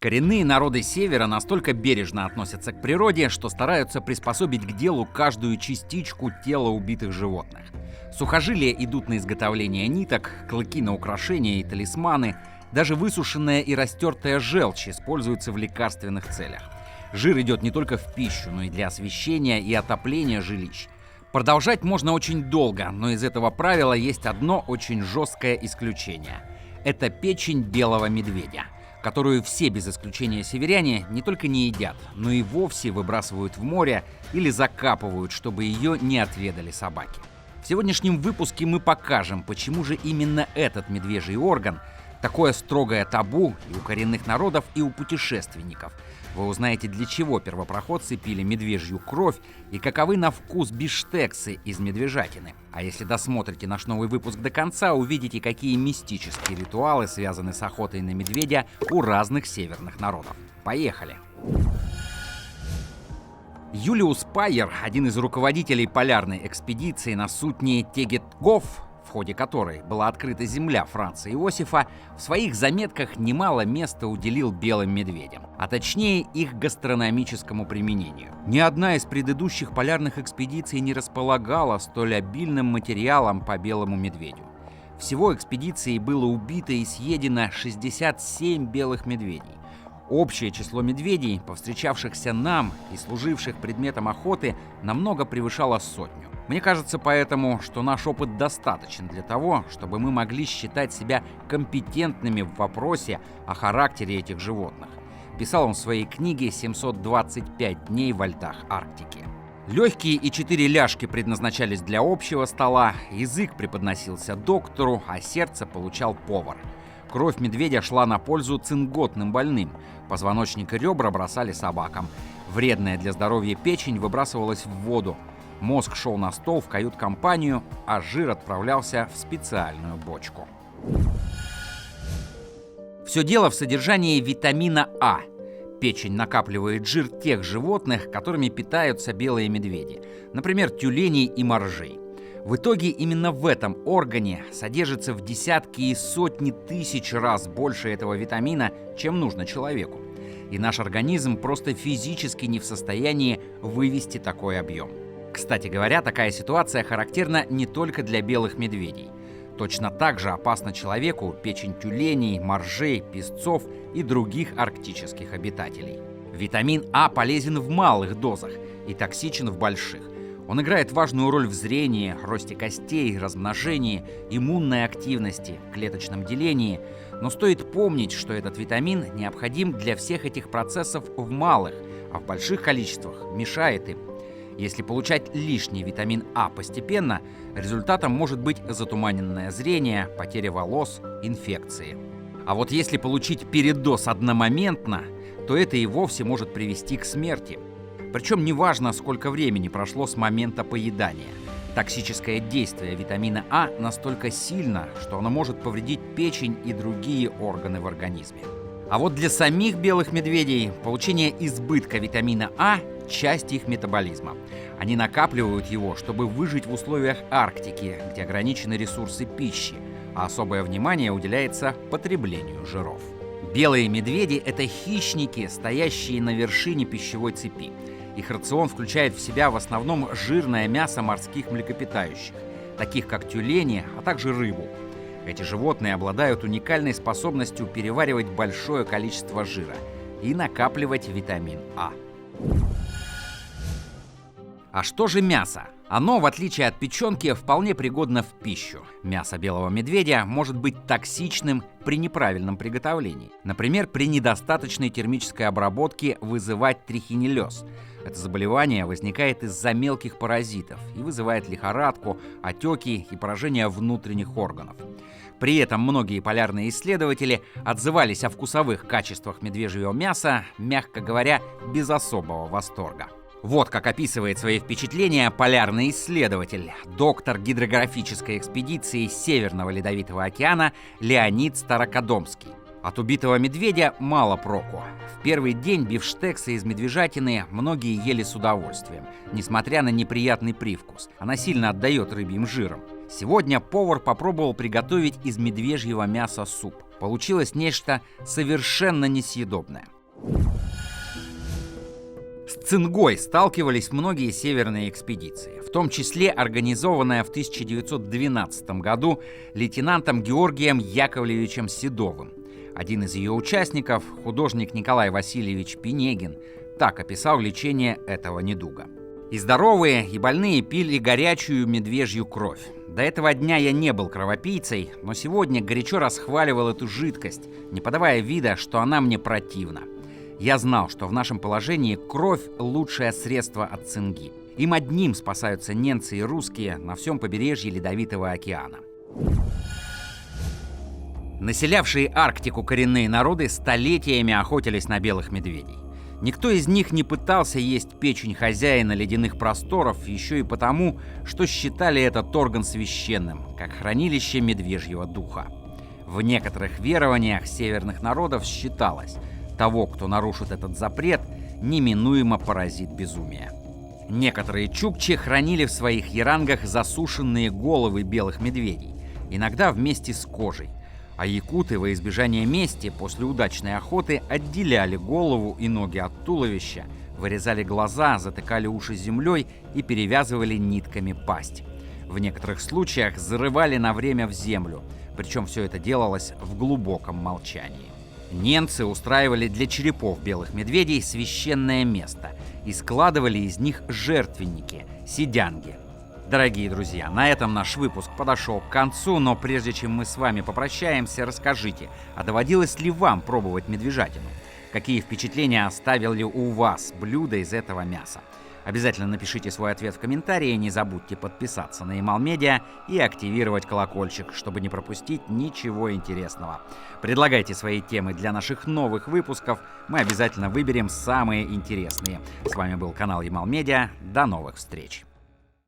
Коренные народы Севера настолько бережно относятся к природе, что стараются приспособить к делу каждую частичку тела убитых животных. Сухожилия идут на изготовление ниток, клыки на украшения и талисманы, даже высушенная и растертая желчь используется в лекарственных целях. Жир идет не только в пищу, но и для освещения и отопления жилищ. Продолжать можно очень долго, но из этого правила есть одно очень жесткое исключение. Это печень белого медведя, которую все без исключения северяне не только не едят, но и вовсе выбрасывают в море или закапывают, чтобы ее не отведали собаки. В сегодняшнем выпуске мы покажем, почему же именно этот медвежий орган такое строгое табу и у коренных народов, и у путешественников. Вы узнаете, для чего первопроходцы пили медвежью кровь и каковы на вкус бифштексы из медвежатины. А если досмотрите наш новый выпуск до конца, увидите, какие мистические ритуалы связаны с охотой на медведя у разных северных народов. Поехали! Юлиус Пайер, один из руководителей полярной экспедиции на судне Тегет-Гоф, в ходе которой была открыта земля Франца Иосифа, в своих заметках немало места уделил белым медведям, а точнее их гастрономическому применению. Ни одна из предыдущих полярных экспедиций не располагала столь обильным материалом по белому медведю. Всего экспедицией было убито и съедено 67 белых медведей. Общее число медведей, повстречавшихся нам и служивших предметом охоты, намного превышало 100. Мне кажется поэтому, что наш опыт достаточен для того, чтобы мы могли считать себя компетентными в вопросе о характере этих животных. Писал он в своей книге «725 дней во льдах Арктики». Легкие и 4 ляжки предназначались для общего стола, язык преподносился доктору, а сердце получал повар. Кровь медведя шла на пользу цинготным больным, позвоночник и ребра бросали собакам. Вредная для здоровья печень выбрасывалась в воду. Мозг шел на стол в кают-компанию, а жир отправлялся в специальную бочку. Все дело в содержании витамина А. Печень накапливает жир тех животных, которыми питаются белые медведи, например, тюленей и моржей. В итоге именно в этом органе содержится в десятки и сотни тысяч раз больше этого витамина, чем нужно человеку. И наш организм просто физически не в состоянии вывести такой объем. Кстати говоря, такая ситуация характерна не только для белых медведей. Точно так же опасна человеку печень тюленей, моржей, песцов и других арктических обитателей. Витамин А полезен в малых дозах и токсичен в больших. Он играет важную роль в зрении, росте костей, размножении, иммунной активности, клеточном делении. Но стоит помнить, что этот витамин необходим для всех этих процессов в малых, а в больших количествах мешает им. Если получать лишний витамин А постепенно, результатом может быть затуманенное зрение, потеря волос, инфекции. А вот если получить передоз одномоментно, то это и вовсе может привести к смерти. Причем неважно, сколько времени прошло с момента поедания. Токсическое действие витамина А настолько сильно, что оно может повредить печень и другие органы в организме. А вот для самих белых медведей получение избытка витамина А – часть их метаболизма. Они накапливают его, чтобы выжить в условиях Арктики, где ограничены ресурсы пищи, а особое внимание уделяется потреблению жиров. Белые медведи – это хищники, стоящие на вершине пищевой цепи. Их рацион включает в себя в основном жирное мясо морских млекопитающих, таких как тюлени, а также рыбу. Эти животные обладают уникальной способностью переваривать большое количество жира и накапливать витамин А. А что же мясо? Оно, в отличие от печенки, вполне пригодно в пищу. Мясо белого медведя может быть токсичным при неправильном приготовлении. Например, при недостаточной термической обработке вызывать трихинеллез. Это заболевание возникает из-за мелких паразитов и вызывает лихорадку, отеки и поражение внутренних органов. При этом многие полярные исследователи отзывались о вкусовых качествах медвежьего мяса, мягко говоря, без особого восторга. Вот как описывает свои впечатления полярный исследователь, доктор гидрографической экспедиции Северного Ледовитого океана Леонид Старокодомский. От убитого медведя мало проку. В первый день бифштексы из медвежатины многие ели с удовольствием, несмотря на неприятный привкус. Она сильно отдает рыбьим жиром. Сегодня повар попробовал приготовить из медвежьего мяса суп. Получилось нечто совершенно несъедобное. С цингой сталкивались многие северные экспедиции, в том числе организованная в 1912 году лейтенантом Георгием Яковлевичем Седовым. Один из ее участников, художник Николай Васильевич Пинегин, так описал лечение этого недуга. И здоровые, и больные пили горячую медвежью кровь. До этого дня я не был кровопийцей, но сегодня горячо расхваливал эту жидкость, не подавая вида, что она мне противна. Я знал, что в нашем положении кровь – лучшее средство от цинги. Им одним спасаются немцы и русские на всем побережье Ледовитого океана. Населявшие Арктику коренные народы столетиями охотились на белых медведей. Никто из них не пытался есть печень хозяина ледяных просторов еще и потому, что считали этот орган священным, как хранилище медвежьего духа. В некоторых верованиях северных народов считалось, того, кто нарушит этот запрет, неминуемо поразит безумие. Некоторые чукчи хранили в своих ярангах засушенные головы белых медведей, иногда вместе с кожей, а якуты во избежание мести после удачной охоты отделяли голову и ноги от туловища, вырезали глаза, затыкали уши землей и перевязывали нитками пасть. В некоторых случаях зарывали на время в землю, причем все это делалось в глубоком молчании. Немцы устраивали для черепов белых медведей священное место и складывали из них жертвенники – седянги. Дорогие друзья, на этом наш выпуск подошел к концу, но прежде чем мы с вами попрощаемся, расскажите, а доводилось ли вам пробовать медвежатину? Какие впечатления оставили у вас блюда из этого мяса? Обязательно напишите свой ответ в комментарии, не забудьте подписаться на Ямал Медиа и активировать колокольчик, чтобы не пропустить ничего интересного. Предлагайте свои темы для наших новых выпусков, мы обязательно выберем самые интересные. С вами был канал Ямал Медиа, до новых встреч!